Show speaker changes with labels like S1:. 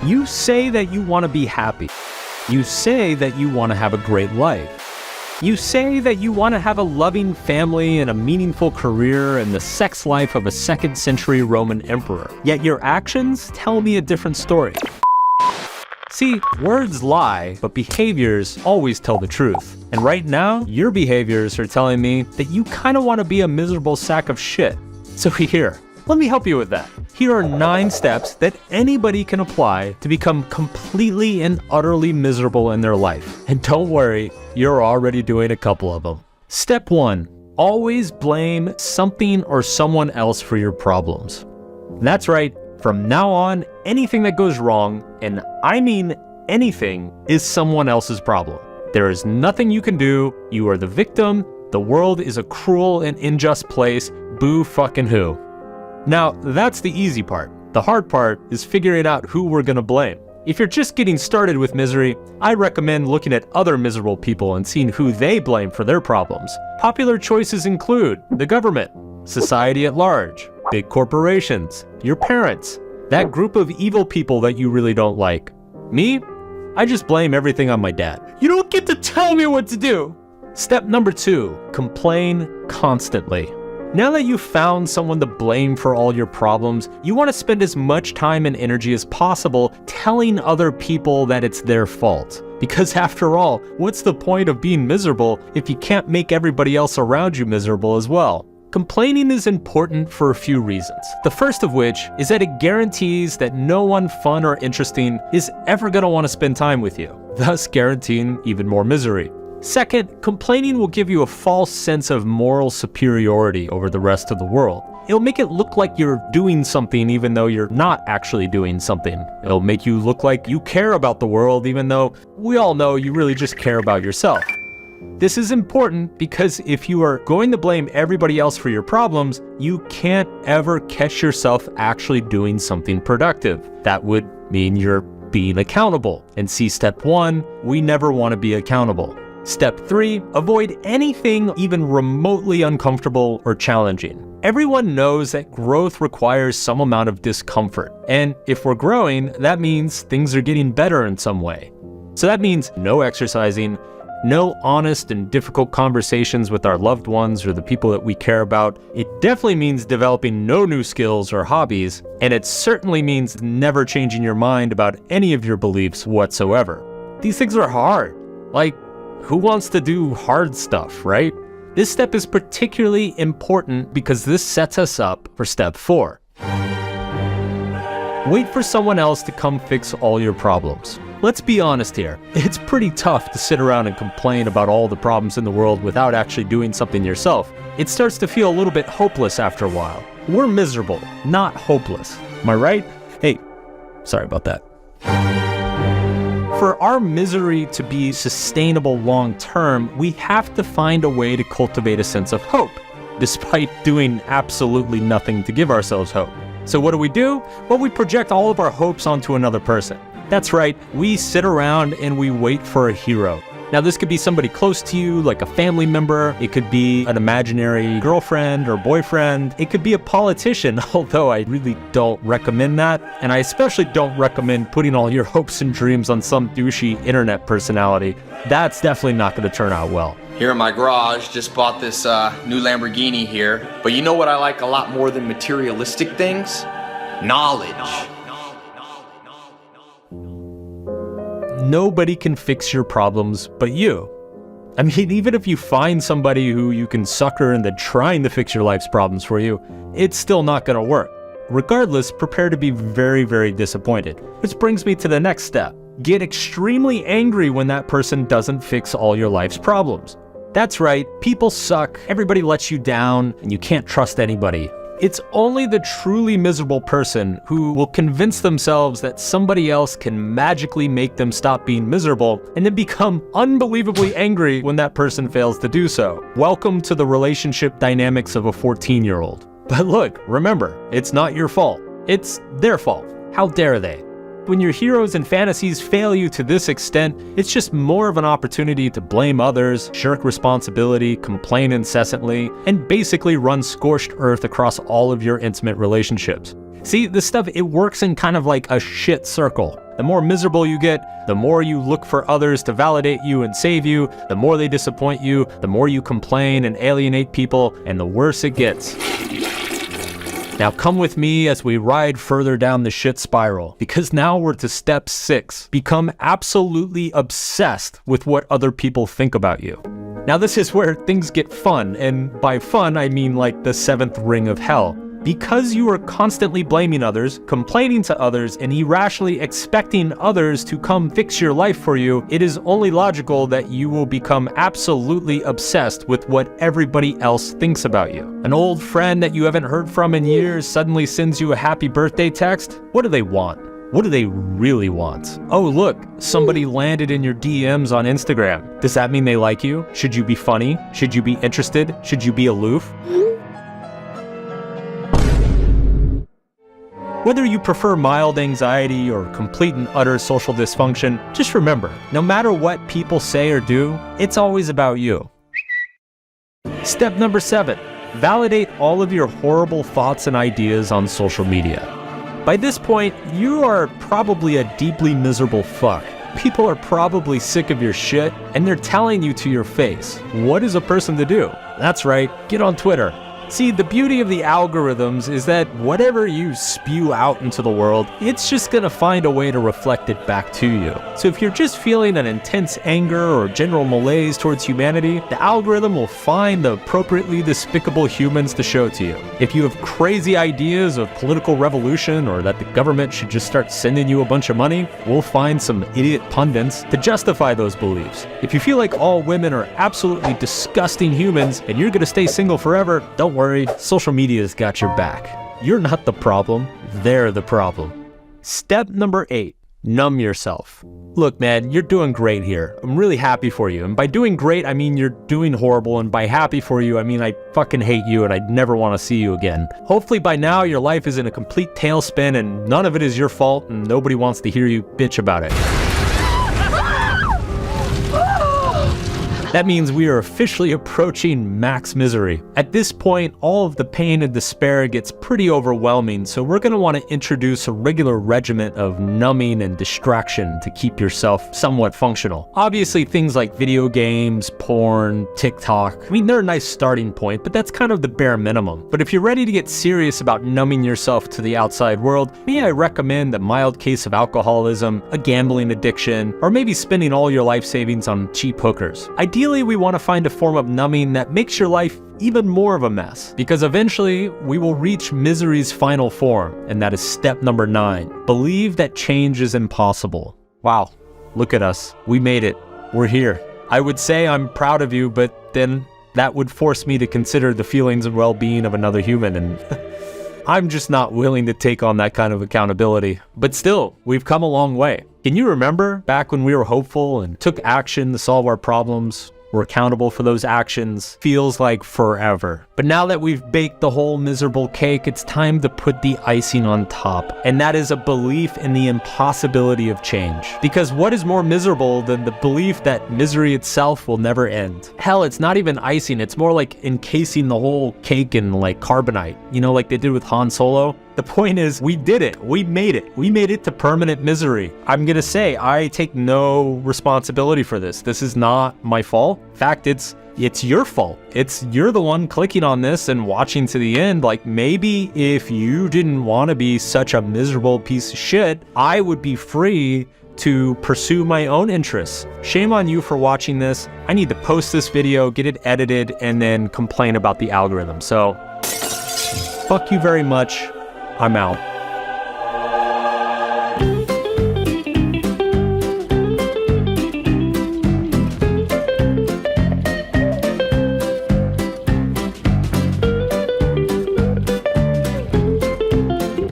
S1: You say that you want to be happy. You say that you want to have a great life. You say that you want to have a loving family and a meaningful career and the sex life of a 2nd century Roman emperor. Yet your actions tell me a different story. See, words lie, but behaviors always tell the truth. And right now, your behaviors are telling me that you kind of want to be a miserable sack of shit. So here, let me help you with that. Here are 9 steps that anybody can apply to become completely and utterly miserable in their life. And don't worry, you're already doing a couple of them. Step 1, always blame something or someone else for your problems. That's right. From now on, anything that goes wrong, and I mean anything, is someone else's problem. There is nothing you can do. You are the victim. The world is a cruel and unjust place. Boo fucking who. Now, that's the easy part. The hard part is figuring out who we're gonna blame. If you're just getting started with misery, I recommend looking at other miserable people and seeing who they blame for their problems. Popular choices include the government, society at large, big corporations, your parents, that group of evil people that you really don't like. Me? I just blame everything on my dad. You don't get to tell me what to do! Step number 2, complain constantly. Now that you've found someone to blame for all your problems, you want to spend as much time and energy as possible telling other people that it's their fault. Because after all, what's the point of being miserable if you can't make everybody else around you miserable as well? Complaining is important for a few reasons. The first of which is that it guarantees that no one fun or interesting is ever going to want to spend time with you, thus guaranteeing even more misery. Second, complaining will give you a false sense of moral superiority over the rest of the world. It'll make it look like you're doing something even though you're not actually doing something. It'll make you look like you care about the world even though we all know you really just care about yourself. This is important because if you are going to blame everybody else for your problems, you can't ever catch yourself actually doing something productive. That would mean you're being accountable. And see, step 1, we never want to be accountable. Step 3, avoid anything even remotely uncomfortable or challenging. Everyone knows that growth requires some amount of discomfort. And if we're growing, that means things are getting better in some way. So that means no exercising, no honest and difficult conversations with our loved ones or the people that we care about. It definitely means developing no new skills or hobbies. And it certainly means never changing your mind about any of your beliefs whatsoever. These things are hard. Like, who wants to do hard stuff, right? This step is particularly important because this sets us up for step 4. Wait for someone else to come fix all your problems. Let's be honest here. It's pretty tough to sit around and complain about all the problems in the world without actually doing something yourself. It starts to feel a little bit hopeless after a while. We're miserable, not hopeless. Am I right? Hey, sorry about that. For our misery to be sustainable long term, we have to find a way to cultivate a sense of hope, despite doing absolutely nothing to give ourselves hope. So what do? Well, we project all of our hopes onto another person. That's right, we sit around and we wait for a hero. Now this could be somebody close to you, like a family member. It could be an imaginary girlfriend or boyfriend. It could be a politician, although I really don't recommend that. And I especially don't recommend putting all your hopes and dreams on some douchey internet personality. That's definitely not going to turn out well.
S2: Here in my garage, just bought this new Lamborghini here. But you know what I like a lot more than materialistic things? Knowledge.
S1: Nobody can fix your problems but you. I mean, even if you find somebody who you can sucker into trying to fix your life's problems for you, it's still not going to work. Regardless, prepare to be very, very disappointed. Which brings me to the next step. Get extremely angry when that person doesn't fix all your life's problems. That's right, people suck, everybody lets you down, and you can't trust anybody. It's only the truly miserable person who will convince themselves that somebody else can magically make them stop being miserable and then become unbelievably angry when that person fails to do so. Welcome to the relationship dynamics of a 14-year-old. But look, remember, it's not your fault. It's their fault. How dare they? When your heroes and fantasies fail you to this extent, it's just more of an opportunity to blame others, shirk responsibility, complain incessantly, and basically run scorched earth across all of your intimate relationships. See, this stuff, it works in kind of like a shit circle. The more miserable you get, the more you look for others to validate you and save you, the more they disappoint you, the more you complain and alienate people, and the worse it gets. Now come with me as we ride further down the shit spiral, because now we're to step 6. Become absolutely obsessed with what other people think about you. Now this is where things get fun, and by fun I mean like the 7th ring of hell. Because you are constantly blaming others, complaining to others, and irrationally expecting others to come fix your life for you, it is only logical that you will become absolutely obsessed with what everybody else thinks about you. An old friend that you haven't heard from in years suddenly sends you a happy birthday text. What do they want? What do they really want? Oh, look, somebody landed in your DMs on Instagram. Does that mean they like you? Should you be funny? Should you be interested? Should you be aloof? Whether you prefer mild anxiety or complete and utter social dysfunction, just remember, no matter what people say or do, it's always about you. Step number 7, validate all of your horrible thoughts and ideas on social media. By this point, you are probably a deeply miserable fuck. People are probably sick of your shit, and they're telling you to your face. What is a person to do? That's right, get on Twitter. See, the beauty of the algorithms is that whatever you spew out into the world, it's just gonna find a way to reflect it back to you. So if you're just feeling an intense anger or general malaise towards humanity, the algorithm will find the appropriately despicable humans to show to you. If you have crazy ideas of political revolution or that the government should just start sending you a bunch of money, we'll find some idiot pundits to justify those beliefs. If you feel like all women are absolutely disgusting humans and you're gonna stay single forever, don't worry, social media's got your back. You're not the problem, they're the problem. Step number 8, numb yourself. Look, man, you're doing great here. I'm really happy for you. And by doing great, I mean you're doing horrible. And by happy for you, I mean I fucking hate you and I'd never want to see you again. Hopefully by now your life is in a complete tailspin and none of it is your fault and nobody wants to hear you bitch about it. That means we are officially approaching max misery. At this point, all of the pain and despair gets pretty overwhelming, so we're gonna wanna introduce a regular regimen of numbing and distraction to keep yourself somewhat functional. Obviously, things like video games, porn, TikTok, I mean, they're a nice starting point, but that's kind of the bare minimum. But if you're ready to get serious about numbing yourself to the outside world, I recommend a mild case of alcoholism, a gambling addiction, or maybe spending all your life savings on cheap hookers. Ideally, we want to find a form of numbing that makes your life even more of a mess, because eventually we will reach misery's final form, and that is step number 9. Believe that change is impossible. Wow, look at us. We made it. We're here. I would say I'm proud of you, but then that would force me to consider the feelings and well-being of another human, and I'm just not willing to take on that kind of accountability. But still, we've come a long way. Can you remember back when we were hopeful and took action to solve our problems? We're accountable for those actions. Feels like forever. But now that we've baked the whole miserable cake, it's time to put the icing on top. And that is a belief in the impossibility of change. Because what is more miserable than the belief that misery itself will never end? Hell, it's not even icing. It's more like encasing the whole cake in like carbonite. You know, like they did with Han Solo? The point is, we did it. We made it. We made it to permanent misery. I'm gonna say, I take no responsibility for this. This is not my fault. In fact, it's your fault. You're the one clicking on this and watching to the end. Like, maybe if you didn't want to be such a miserable piece of shit, I would be free to pursue my own interests. Shame on you for watching this. I need to post this video, get it edited, and then complain about the algorithm. So, fuck you very much. I'm out.